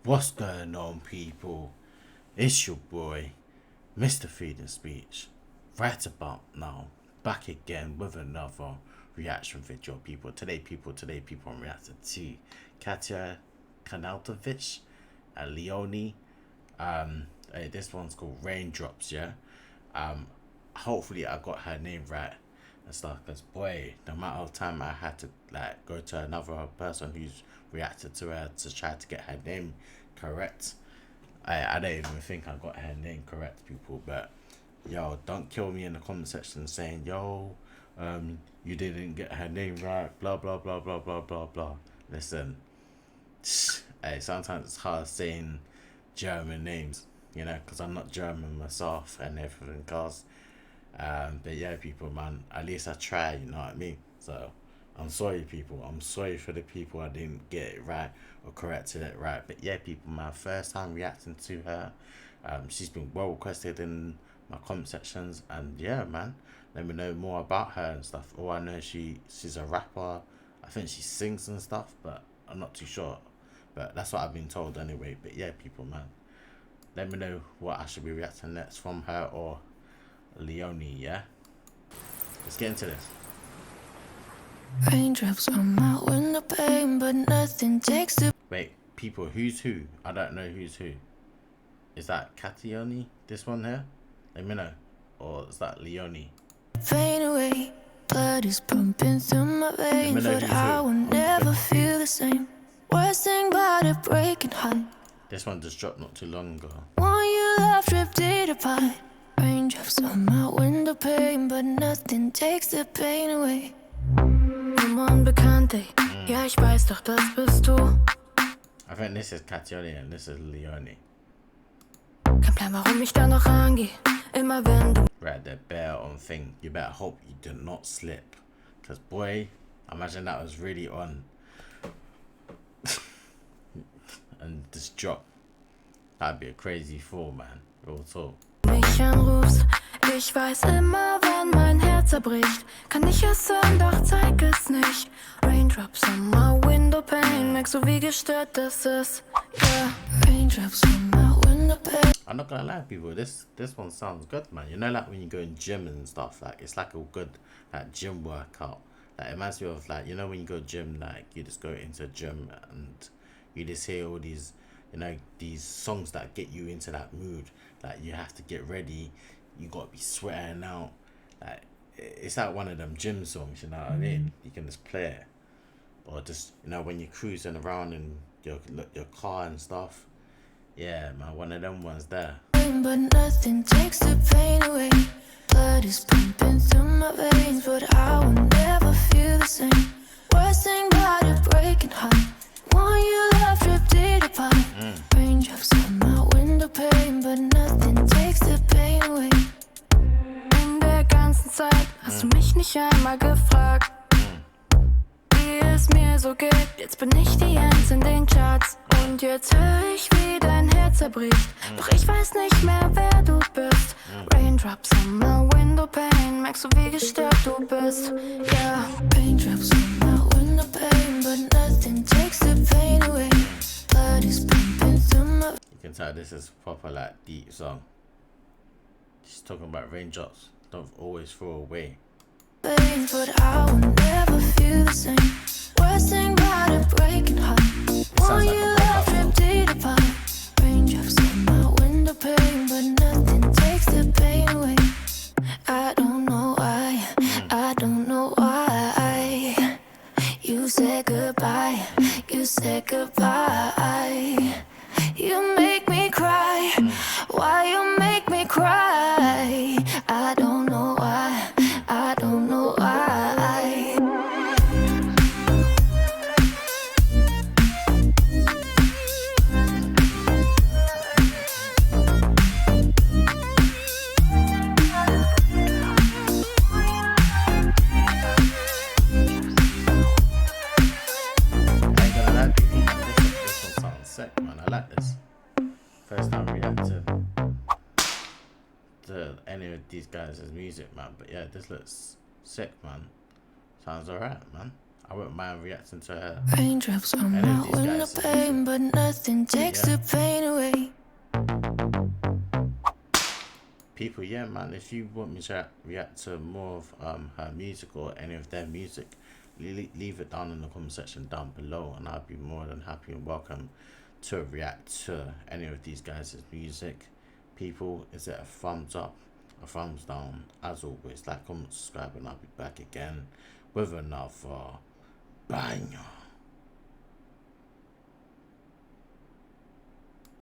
What's going on, people? It's your boy, MrFreedomSpeech, right about now, back again with another reaction video, people. Today, I'm reacting to KATJAKRASAVICE and LEONY. This one's called Raindrops, yeah. Hopefully I got her name right and stuff, because boy, the amount of time I had to like go to another person who's reacted to her to try to get her name correct. I don't even think I got her name correct, people. But yo, don't kill me in the comment section saying yo, you didn't get her name right, blah blah blah blah blah blah blah. Listen, hey, sometimes it's hard saying German names, you know, because I'm not German myself and everything else. But yeah, people, man, at least I try, you know what I mean? So I'm sorry, people. I'm sorry for the people I didn't get it right or corrected it right. But yeah, people, my first time reacting to her. She's been well requested in my comment sections, and yeah, man, let me know more about her and stuff. All I know, she's a rapper. I think she sings and stuff, but I'm not too sure. But that's what I've been told anyway. But yeah, people, man, let me know what I should be reacting next from her or LEONY, yeah? Let's get into this. Raindrops on my window pane, but nothing takes the Wait, people, who's who? I don't know who's who. Is that KATJA, this one here? Let me know. Or is that LEONY? pain away. Blood is pumping through my veins, but I will never feel the same. Worst thing about a breaking heart. This one just dropped not too long ago. One you left ripped it apart. Raindrops on my window pane, but nothing takes the pain away. Unbekannte, ja, ich weiß doch, das bist du. I think this is KATJA and this is LEONY. Kein Plan, warum ich da noch rangehe. Immer wenn du Right, they're bare on thing. You better hope you do not slip. Because boy, I imagine that was really on. And this drop, that'd be a crazy fall, man. Real talk. mich anrufst, ich weiß immer, wenn mein Herz zerbricht. Kann ich es hören, doch zeig es nicht. Raindrops on my window pane, merkst du, wie gestört das ist? Yeah, raindrops on my window pane. I'm not gonna lie, people, this one sounds good, man. You know, like when you go in gym and stuff, like it's like a good like gym workout. Like it reminds me of, like, you know, when you go gym, like you just go into gym and you just hear all these, you know, these songs that get you into that mood. Like you have to get ready, you gotta be sweating out. Like it's like one of them gym songs, you know what I mean? You can just play it, or just, you know, when you're cruising around in your car and stuff. Yeah, man, one of them ones there. But nothing takes the pain away. Blood is pumping through my veins, but I will never feel the same. Worst thing about a breaking heart. One you left ripped it apart. Raindrops on my window pane, but nothing takes the pain away. In der ganzen Zeit hast du mich nicht einmal gefragt, wie es mir so geht. Jetzt bin ich die Eins in den Charts. Und jetzt höre ich, wie dein Herz zerbricht. Doch ich weiß nicht mehr, wer du bist. Raindrops on my window pane, merkst du, wie gestört du bist? Yeah, raindrops on my window pane, but nothing takes the pain away. Blood is pumping through my... You can tell this is proper like deep song. She's talking about raindrops. Don't always throw away. veins, but I will never feel the same. Worst thing about a breaking heart. One you left ripped it apart. Raindrops on my window pane, but nothing takes the pain away. I don't know why, I don't know why. You said goodbye, you said goodbye. You make me cry, why you make me cry? I don't know why, I don't know why. Sick, man. I like this. First time reacting to any of these guys' music, man. But yeah, this looks sick, man. Sounds alright, man. I wouldn't mind reacting to her. Raindrops come Any of out these in the guys' pain, music. but nothing takes Yeah. the pain away. People, yeah, man, if you want me to react to more of her music or any of their music, leave it down in the comment section down below, and I'll be more than happy and welcome to react to any of these guys' music. People, is it a thumbs up, a thumbs down? As always, like, comment, subscribe, and I'll be back again with another banger.